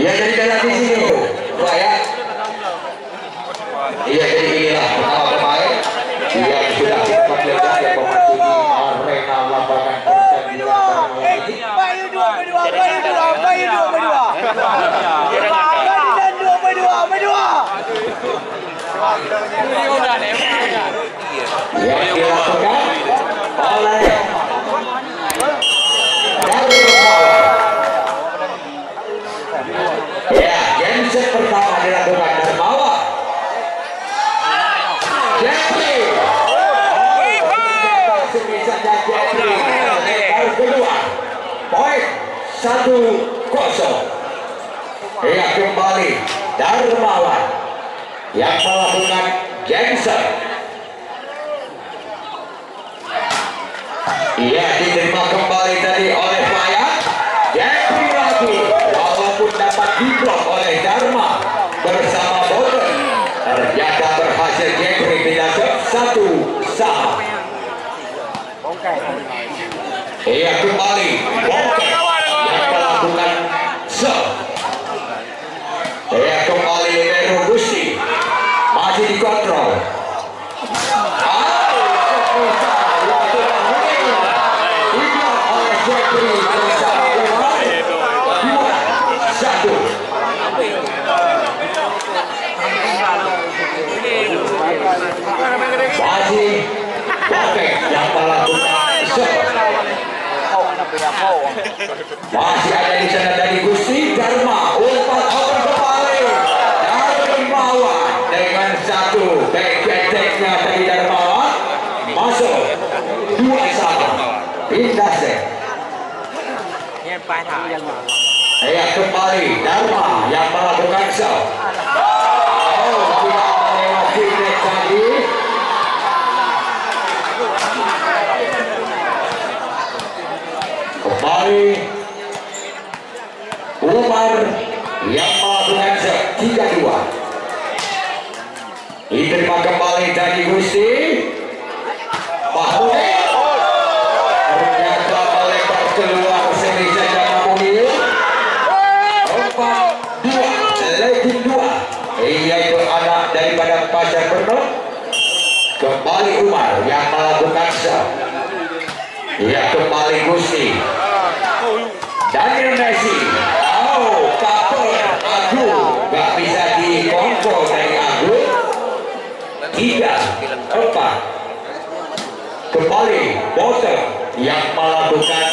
Ya jadi dalam di sini, Pak ya. Iya jadi inilah pertama pemain yang sudah sempat belajar yang memasuki arena lapangan pertandingan ini. Yang dilakukan oleh ya, game set pertama dilakukan Darmawan. Jeffrey. Kedua, poin 1-0. Ya kembali Darmawan yang melakukan game set. Ia diterima kembali tadi oleh Fayat. Jeffrey lagi, walaupun dapat diblok oleh Dharma bersama Boten, ternyata berhasil Jeffrey pindah ke 1-1. Ia kembali Boten yang melakukan serve. Ia kembali Libero Gusti masih dikontrol. Masih Bokek yang melakukan serve. Masih ada di sana dari Gusti Dharma. Umpan open kembali Darmawan dengan satu back-attack-nya dari Darmawan masuk 2-1 pindah set. Ya kembali Dharma yang melakukan serve. Tidak melewati back tadi. Kembali Umar yang melakukan serve 3-2. Diterima kembali dari Gusti Mahmud. Ternyata melebar keluar seri saja Mahmud. 4-2 lagi 2. Yaitu anak daripada Pasar Penuh. Kembali Umar yang melakukan serve. Ya kembali Gusti Daniel Messi. Kapol Agung gak bisa dikongkol dari Agung. 3-4. Kembali Boten yang melakukan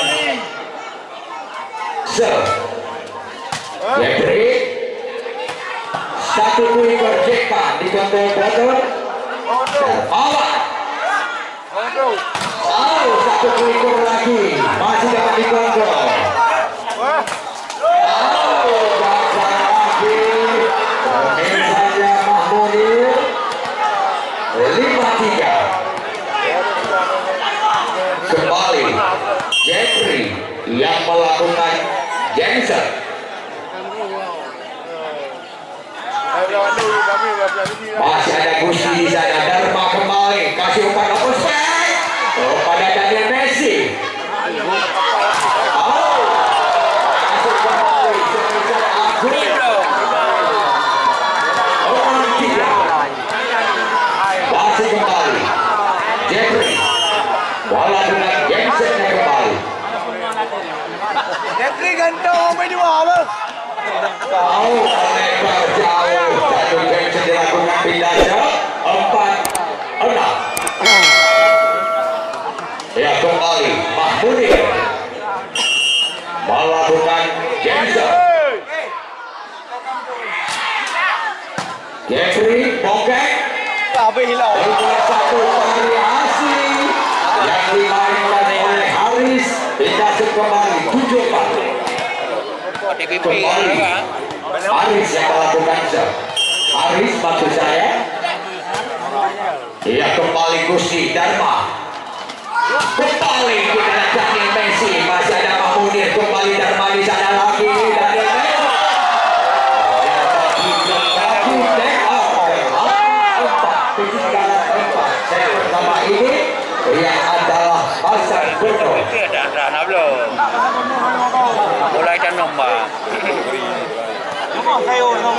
serve. Jeffrey satu kuikor Jepang dikontrol Boten. Awal satu kuikor lagi masih dapat dikontrol. Saja Mahmudil 5-3. Kembali Jeffrey yang melakukan Jensen. Masih ada Gusti di sana. Dharma kembali kasih umpan open space pada Daniel Messi. Masuk kembali sebesar Agung. Masih kembali Jeffrey bola dengan Jensennya kembali. Jeffrey gantong main dua bang. Lebar jauh satu Jensen dilakukan pindahnya 4-6. Ya kembali Mahmudi melakukan Jensen. Jeffrey Bokek satu variasi yang dimainkan oleh Haris pindah kembali 7-4. Kembali Haris yang melakukan serve. Haris maksud saya. Ia kembali Gusti Dharma. Kembali kita Daniel Messi. Masih ada Mahmudin. Kembali Dharma di sana lagi. Daniel Messi. Set pertama ini yang adalah Pasar Penuh. Mulai dan nombor. kayo, no.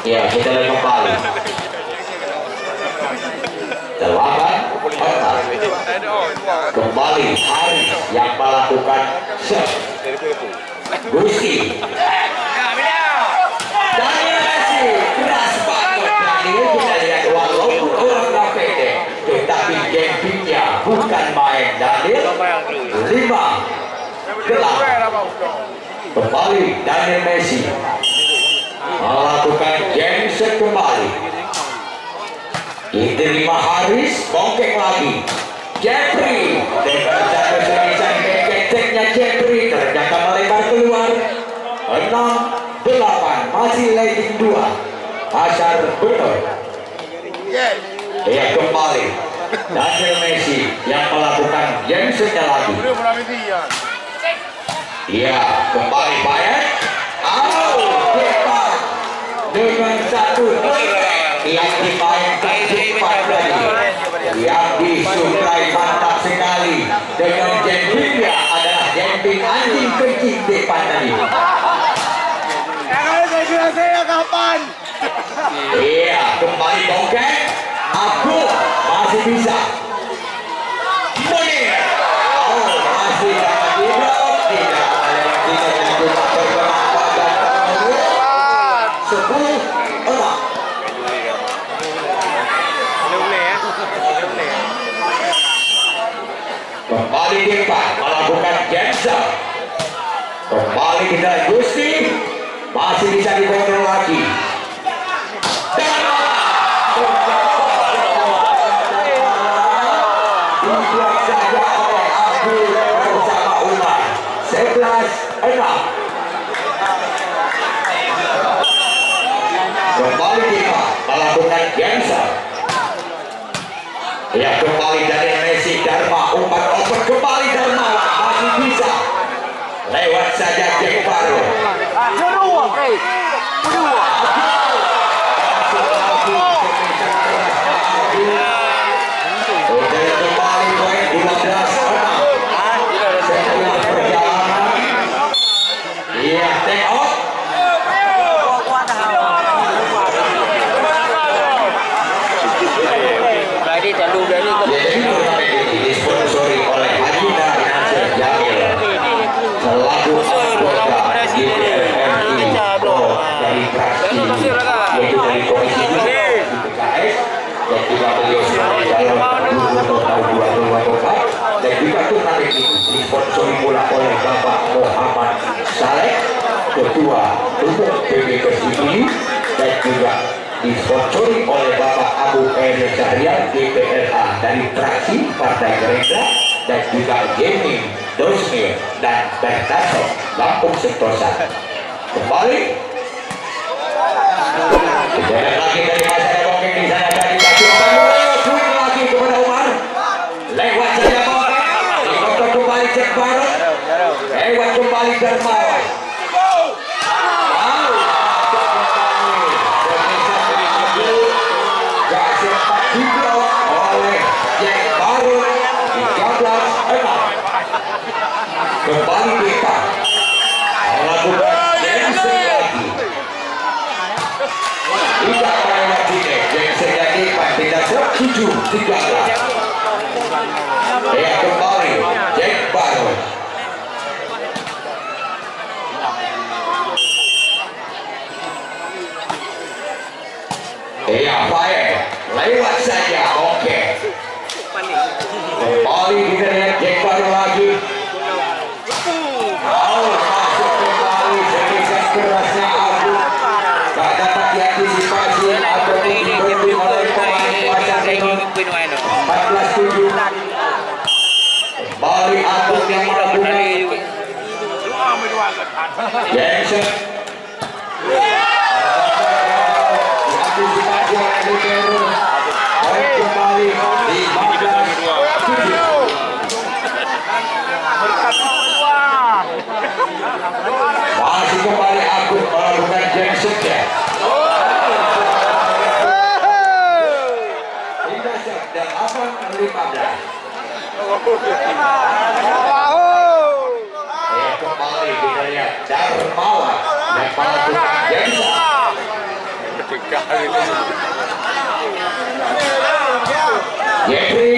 Ya, kita lihat kembali. Terlambat, kembali Haris yang melakukan shot. Gusti. Daniel Messi keras banget. Daniel kita lihat walaupun orangnya pendek, tetapi campingnya bukan main. Daniel 5 gelap. Kembali Daniel Messi melakukan game set kembali. Diterima Haris, bongkek lagi. Jeffrey dengan satu senisan kekeceknya Jeffrey ternyata melebar keluar. 6-8 masih leading 2. Asar betul. Ia kembali Daniel Messi yang melakukan game setnya lagi. Ia kembali Payet. Dengan satu yang dimainkan cepat lagi, yang disukai mantap sekali dengan jempingnya adalah jemping anjing kencing depan tadi. Saya kapan? Iya, kembali bongkek. Aku masih bisa. Munir. Oh, masih dapat diblok. Tidak melewati dan cuma terkena pada 10 orang. Kembali depan melakukan cancel. Kembali kita Gusti masih bisa dikontrol lagi. Dan dibuat saja oleh Abdul bersama Umar. 11-6. Kembali kita melakukan cancel. Ya, kembali dari Messi, Dharma umpan open kembali Dharma masih bisa lewat saja Jack Baru. Kembali poin 12-6 setelah perjalanan. Iya, take out. Jadi turnamen ini disponsori oleh Adina Nasir Jamil selaku anggota DPRRI dari fraksi yaitu dari Komisi PKS dan juga beliau sebagai calon gubernur tahun 2024 dan juga turnamen ini disponsori pula oleh Bapak Muhammad Saleh Ketua Umum PB Persib dan juga disponsori oleh Bapak Abu Eri Syahrian DPRA dari fraksi Partai Gerindra dan juga Gaming Dosmir dan Bertaso Lampung Sentosa. Kembali kejadian lagi dari masyarakat Bongkeng di sana dari Batu swing lagi kepada Umar lewat saja Bongkeng dikontrol kembali Cek Barat lewat kembali Darmawan. Oleh Jack Baru 13-6. Kembali kita melakukan Jensen lagi. Tidak melewati Jensen lagi tidak 7-13. Dia kembali Jack Baru. Iya, Fire lewat saja, oke. Kembali kita lihat Jack Baru lagi. Masuk kembali sekitar kerasnya Abu. Tak dapat diantisipasi atau diikuti oleh pemain pasar ini. 14-7. Kembali Abu yang melakukan Jensen. Diantisipasi oleh Libero. Kembali di 15-7. Masih kembali Agung melakukan Jensen ya. Kembali kita lihat Darmawan yang melakukan jasa. Jeffrey.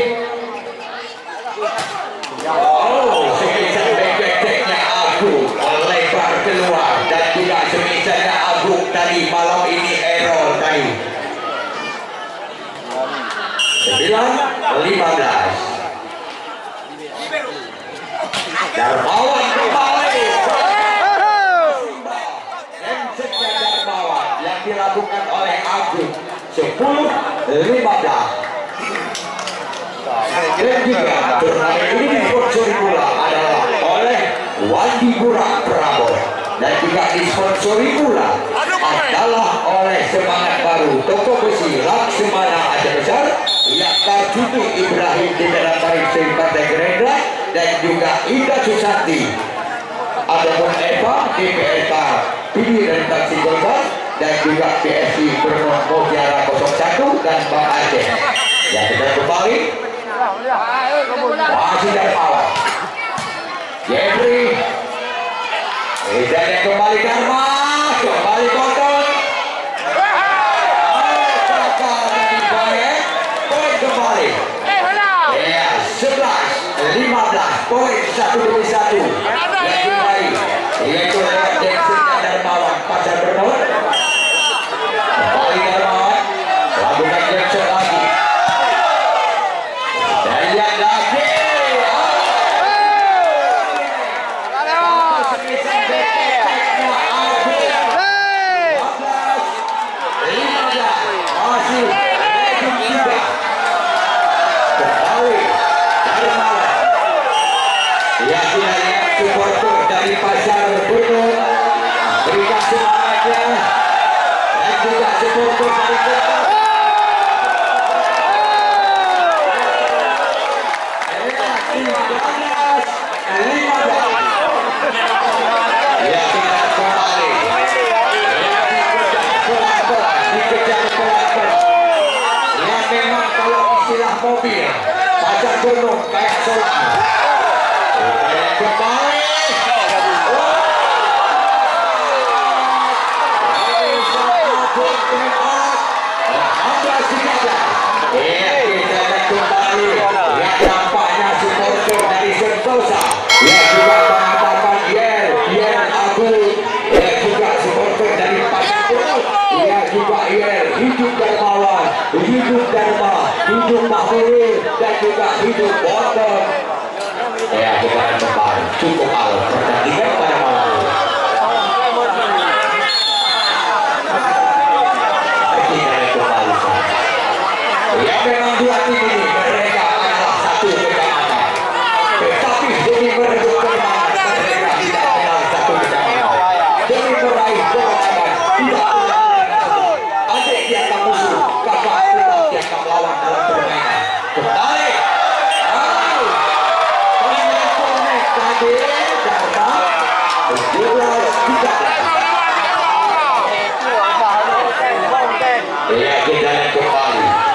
Oh, semisal bebek-bebeknya Agung melebar keluar dan juga semisalnya Agung tadi malam ini error tadi. 9-15. Darmawan kembali. Emseknya Darmawan yang dilakukan oleh Agung 10-15. Dan juga turnamen ini disponsori pula adalah oleh Wandi Pura Prabowo dan juga disponsori pula adalah oleh Semangat Baru Toko Besi Laksamana Aceh Besar yang Tarjuti Ibrahim di dalam Tarik Partai Gerindra dan juga Ida Susanti ataupun Eva DPLK Pidi dan Taksi Golkar dan juga PSI Pernah Mutiara 01 dan Bang Aceh yang kita kembali masih Darmawan Jeffrey dan kembali Dharma kembali Koton poin kembali ya 11-15 poin 1-1 yang dimulai yaitu lewat Dexternya Darmawan Pasar Bernot kembali Darmawan lakukan Dexter lagi dan lihat lagi ya kita lihat supporter dari Pasar Bernot berikan semangatnya dan juga supporter dari Kota ya kita kembali dikejar pelan-pelan ya memang kalau istilah mobil Pasar Bernot kayak solar kembali ya tampaknya supporter dari Sentosa ya juga mengatakan Yer Agung ya juga supporter dari Pasar Bernot ya juga Yer hidup Darmawan hidup Dharma hidup Mahmudin dan juga hidup Bonton ya kita kembali cukup alat pertandingan pada malam ini kita kembali ya memang dua tim ini mereka adalah satu kecamatan tetapi demi merebut kemenangan mereka tidak kenal satu kecamatan demi meraih kemenangan tidak kenal adik dianggap musuh kakak tetap dianggap lawan dalam permainan kembali tadi Dharma 17-13 ya kita lihat kembali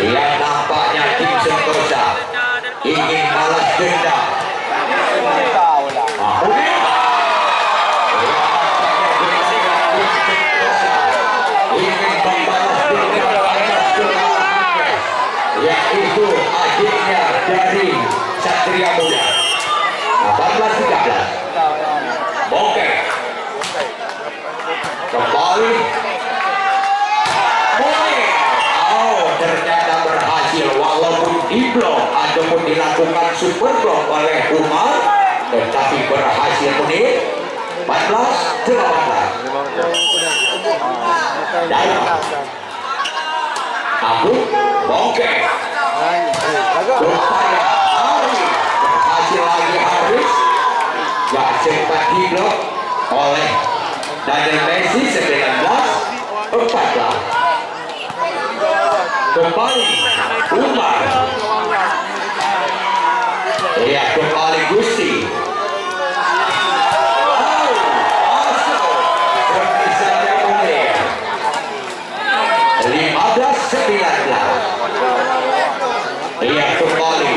ya nampaknya tim Sentosa ingin balas dendam ingin membalas dendam atas kesalahannya yaitu adiknya dari Satria Muda 18-13 Bongkek kembali ternyata berhasil walaupun diblok ataupun dilakukan super blok oleh Umar tetapi berhasil menit 14-18 Darma Agung Bongkek berupaya Hari berhasil lagi Haris yang sempat diblok oleh Daniel Messi 19-14 kembali Umar ya kembali Gusti misalnya Umar 15-19 ya kembali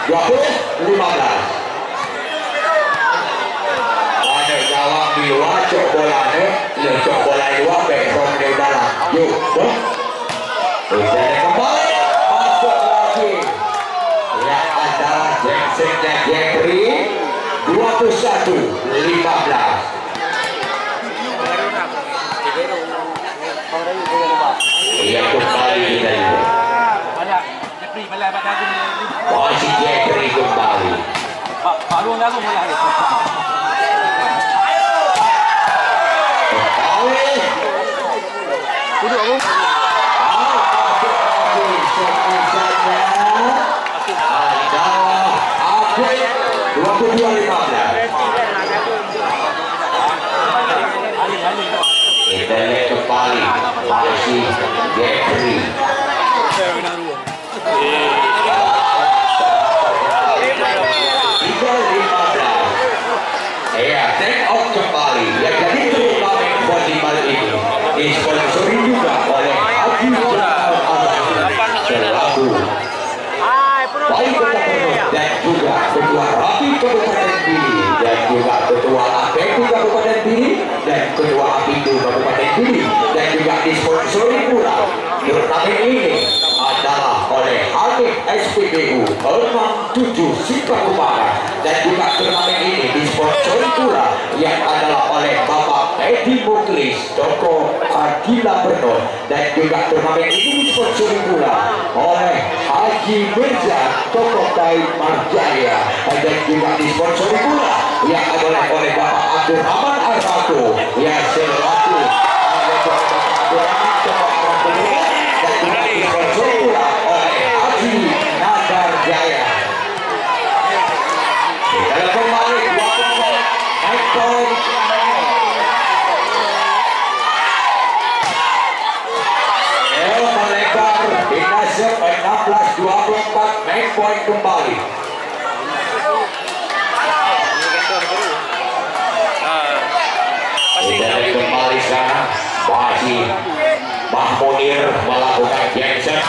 20-15. Ada gawang di luar, cok bolanya, cok bola di luar, background di dalam. Yuk, kembali masuk lagi. Yang adalah Jensennya Jeffrey 21-15. Ia kembali dari masih Jeffrey kembali. Duduk aku. Kita lihat kembali masih Jeffrey. Ya, take off kembali. Ya, jadi turnamen volleyball ini disponsori juga oleh Haji selaku Wali Kota Penuh dan juga Ketua Rapi Kabupaten Pidi dan juga Ketua APK Kabupaten Pidi dan Ketua APINDU Kabupaten Pidi dan juga disponsori pula turnamen ini adalah oleh Hakim SPBU 67 Sipakupara dan juga turnamen ini disponsori pula yang adalah oleh Bapak Edi Muklis Toko Adila Bernon dan juga turnamen ini disponsori pula oleh Haji Mirza Toko Baik Marjaya dan juga disponsori pula yang adalah oleh Bapak Abdurrahman Arfato yang selaku dan juga disponsori pula oleh Haji Nadar Jaya. Dalam kembali 2 naik poin. Melebar Dinasep 16-24 naik poin kembali. Dari kembali sana masih Mahmunir melakukan Jensen